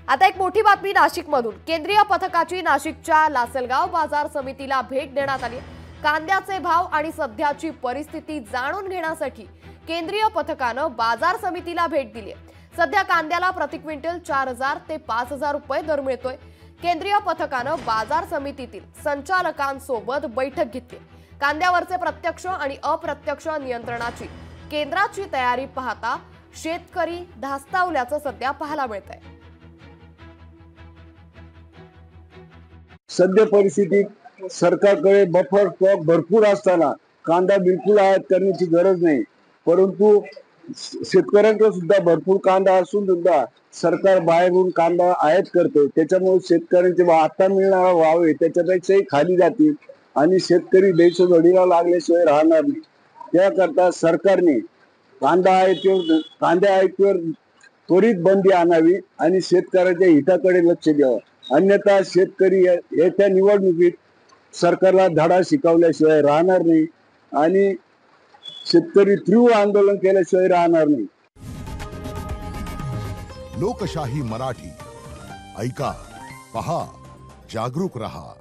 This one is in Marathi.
आता एक मोठी बातमी नाशिकमधून। केंद्रीय पथकाची नाशिकच्या लासलगाव बाजार समितीला भेट देण्यात आली। कांद्याचे भाव आणि सध्याची परिस्थिती जाणून घेण्यासाठी केंद्रीय पथकानं बाजार समितीला भेट दिली आहे। सध्या कांद्याला प्रति क्विंटल 4000 ते 5000 रुपये दर मिळतोय। केंद्रीय पथकानं बाजार समितीतील संचालकांसोबत बैठक घेतली। कांद्यावरचे प्रत्यक्ष आणि अप्रत्यक्ष नियंत्रणाची केंद्राची तयारी पाहता शेतकरी धास्तावल्याचं सध्या पाहायला मिळतंय। सध्या परिस्थितीत सरकारकडे बफर स्टॉक भरपूर असताना कांदा बिलकुल आयात करण्याची गरज नाही, परंतु शेतकऱ्यांकडे सुद्धा भरपूर कांदा असून सुद्धा सरकार बाहेरून कांदा आयात करते। त्याच्यामुळे शेतकऱ्यांचे आता मिळणारा भाव आहे त्याच्यापेक्षाही खाली जातील आणि शेतकरी देशोधडीला लागल्याशिवाय राहणार नाही। त्याकरता सरकारने कांद्या आयातीवर त्वरित बंदी आणावी आणि शेतकऱ्याच्या हिताकडे लक्ष द्यावं, अन्यथा शेतकरी येत्या निवडणुकीत सरकारला धडा शिकवल्याशिवाय राहणार नाही आणि शेतकरी तीव्र आंदोलन केल्याशिवाय राहणार नाही। लोकशाही मराठी ऐका, पहा, जागरूक रहा।